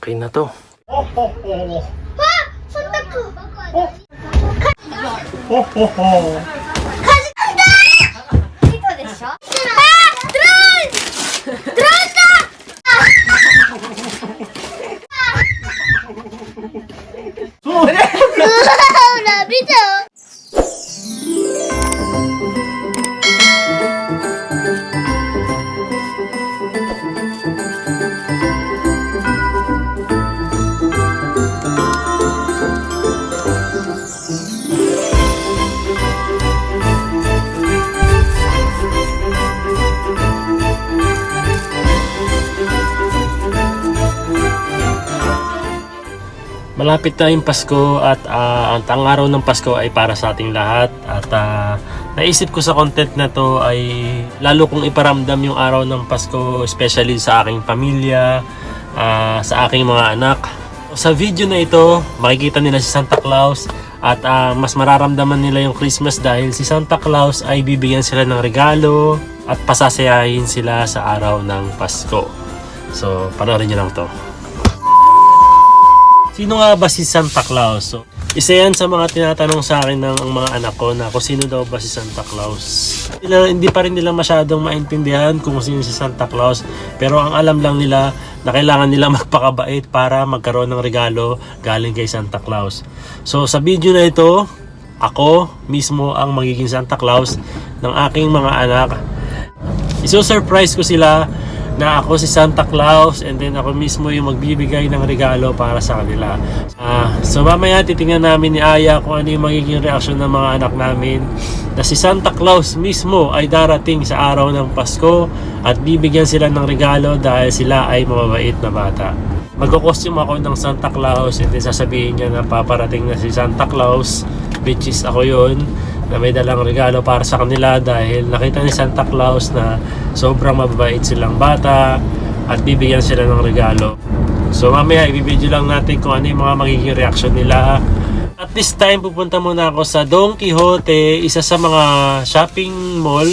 Okay na to. Malapit na yung Pasko at ang araw ng Pasko ay para sa ating lahat at naisip ko sa content na to ay lalo kong iparamdam yung araw ng Pasko, especially sa aking pamilya, sa aking mga anak. Sa video na ito makikita nila si Santa Claus at mas mararamdaman nila yung Christmas dahil si Santa Claus ay bibigyan sila ng regalo at pasasayahin sila sa araw ng Pasko. So panoorin nyo lang to. Sino nga ba si Santa Claus? So, isa yan sa mga tinatanong sa akin ng mga anak ko na kung sino daw ba si Santa Claus. Hindi pa rin nila masyadong maintindihan kung sino si Santa Claus. Pero ang alam lang nila na kailangan nila magpakabait para magkaroon ng regalo galing kay Santa Claus. So sa video na ito, ako mismo ang magiging Santa Claus ng aking mga anak. Iso-surprise ko sila na ako si Santa Claus and then ako mismo yung magbibigay ng regalo para sa kanila. So mamaya titingnan namin ni Aya kung ano yung magiging reaksyon ng mga anak namin na si Santa Claus mismo ay darating sa araw ng Pasko at bibigyan sila ng regalo dahil sila ay mababait na bata. Magko-costume ako ng Santa Claus and then sasabihin niya na paparating na si Santa Claus, which is ako yun, na may dalang regalo para sa kanila dahil nakita ni Santa Claus na sobrang mababait silang bata at bibigyan sila ng regalo. So mamaya ibibideo lang natin kung ano yung mga magiging reaction nila. At this time pupunta muna ako sa Don Quijote, isa sa mga shopping mall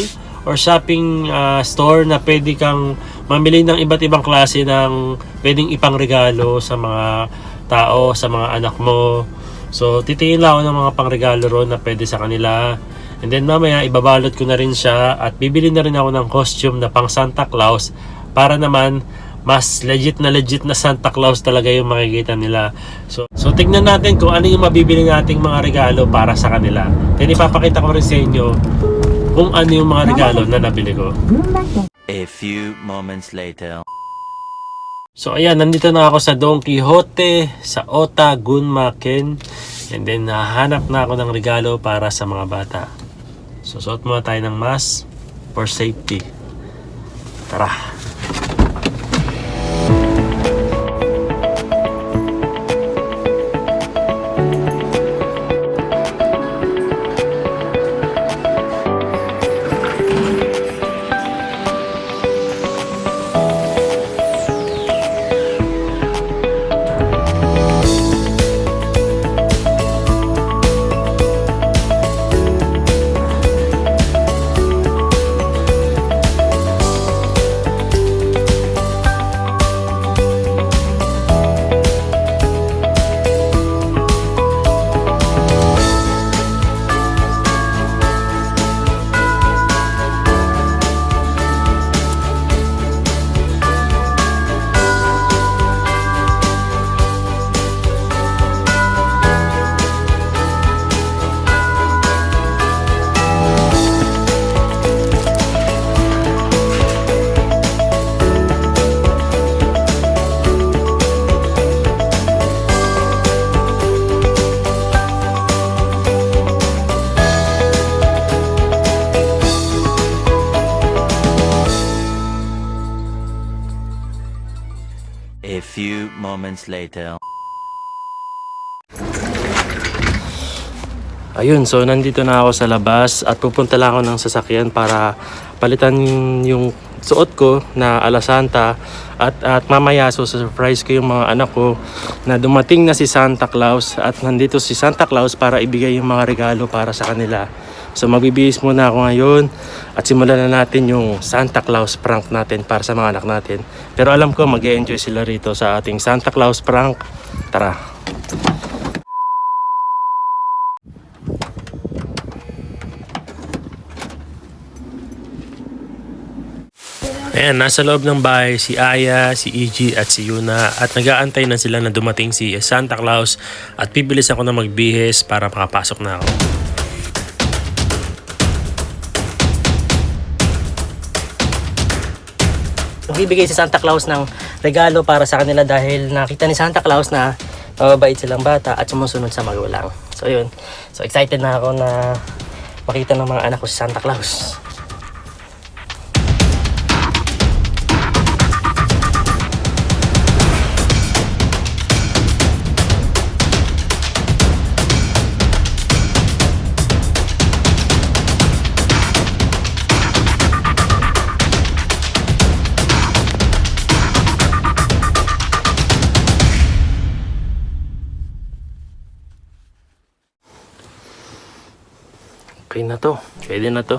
or shopping store na pwede kang mamili ng iba't ibang klase ng pwedeng ipang regalo sa mga tao, sa mga anak mo. So titingin lang ako ng mga pangregalo ron na pwede sa kanila. And then mamaya ibabalot ko na rin siya at bibili na rin ako ng costume na pang Santa Claus para naman mas legit na Santa Claus talaga yung makikita nila. So tignan natin kung ano yung mabibili nating mga regalo para sa kanila. Then ipapakita ko rin sa inyo kung ano yung mga regalo na nabili ko. A few moments later. So ayan, nandito na ako sa Don Quijote sa Ota Gunma-ken. And then nahanap na ako ng regalo para sa mga bata. So suot muna tayo ng mask for safety. Tara! A few moments later. Ayun, so nandito na ako sa labas at pupunta lang ako ng sasakyan para palitan yung suot ko na ala Santa at mamaya so surprise ko yung mga anak ko na dumating na si Santa Claus at nandito si Santa Claus para ibigay yung mga regalo para sa kanila. So magbibihis muna ako ngayon at simulan na natin yung Santa Claus prank natin para sa mga anak natin. Pero alam ko mag-e-enjoy sila rito sa ating Santa Claus prank. Tara! Ayan, nasa loob ng bahay si Aya, si EG at si Yuna at nag-aantay na sila na dumating si Santa Claus at pibilis ako na magbihis para makapasok na ako. Bibigay si Santa Claus ng regalo para sa kanila dahil nakita ni Santa Claus na mababait silang bata at sumusunod sa magulang. So yun, so excited na ako na makita ng mga anak ko si Santa Claus. Okay na to. Pwede na to.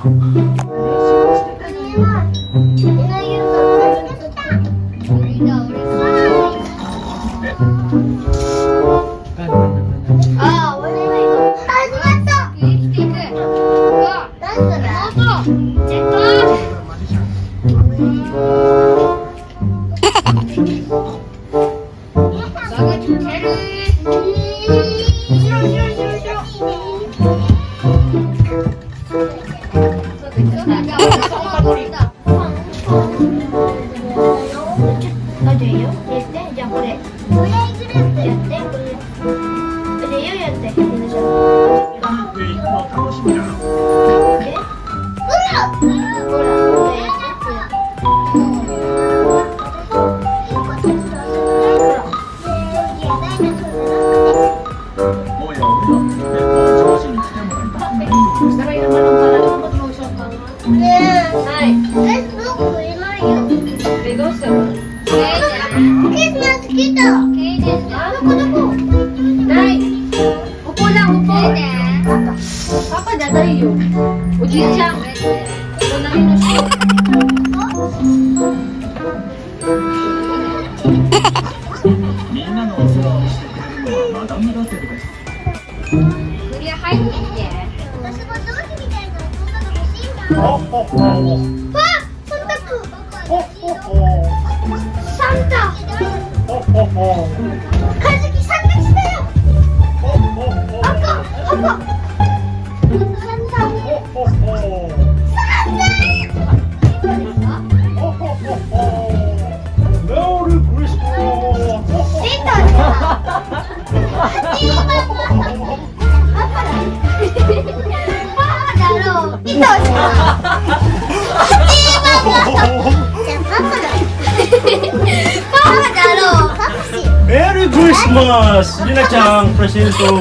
Merry Christmas! Yun na siyang presento.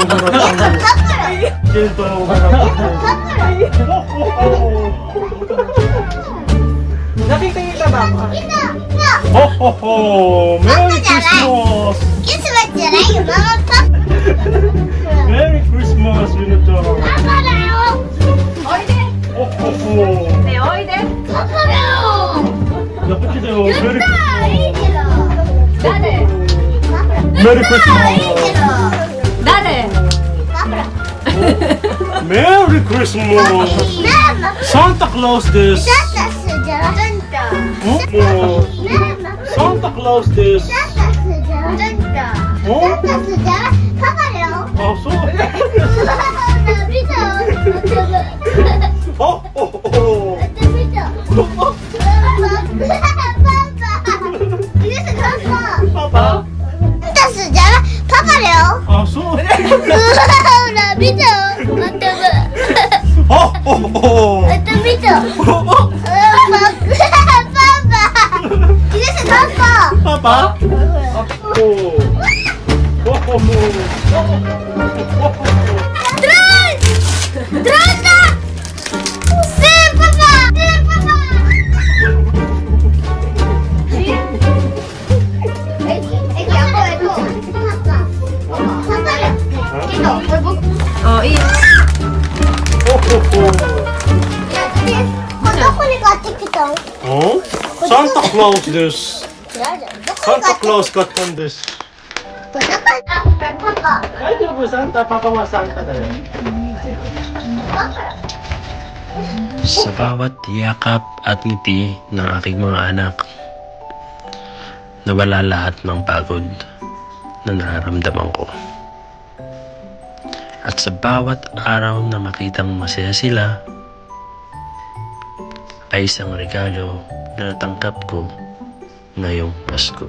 Presento. Nakikita ba ako? Ho ho ho! Merry Christmas! Merry Christmas! Yun na siyang. Ho ho ho! Dapat kita yung Merry Christmas! Merry Christmas! Santa Claus this! Santa Claus this! Oh, so? Oh, oh, oh! Papa? Ah, so? Oh, oh, oh! Papa? Oh! Oh, oh, oh! Oh, Santa Claus this. Santa Claus got on this. Ay, di ba Santa? Papa mo Santa na yun. Sa bawat yakap at ngiti ng aking mga anak, nawala lahat ng pagod na nararamdaman ko. At sa bawat araw na makitang masaya sila, ay isang regalo na natanggap ko ngayong Pasko.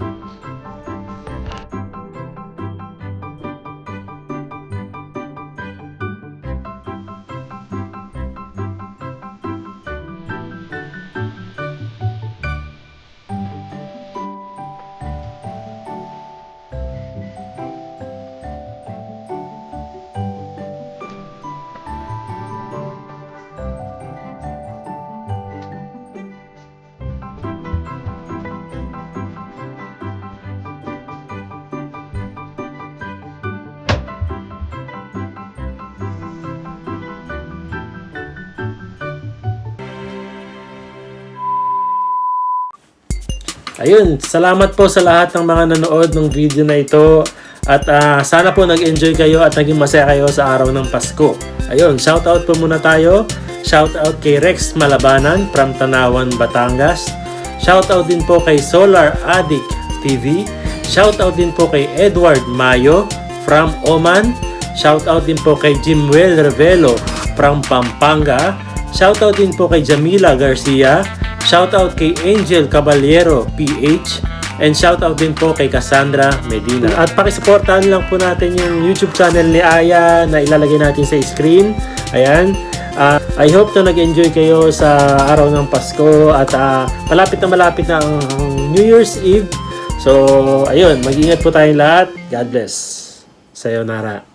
Ayun, salamat po sa lahat ng mga nanood ng video na ito. At sana po nag-enjoy kayo at naging masaya kayo sa araw ng Pasko. Ayun, shoutout po muna tayo. Shoutout kay Rex Malabanan from Tanawan, Batangas. Shoutout din po kay Solar Addict TV. Shoutout din po kay Edward Mayo from Oman. Shoutout din po kay Jimwell Revelo from Pampanga. Shoutout din po kay Jamila Garcia. Shoutout kay Angel Caballero PH. And shoutout din po kay Cassandra Medina. At pakisuportahan lang po natin yung YouTube channel ni Aya na ilalagay natin sa screen. Ayan. I hope na nag-enjoy kayo sa araw ng Pasko. At malapit na ang New Year's Eve. So, ayun. Mag-ingat po tayong lahat. God bless. Sayonara.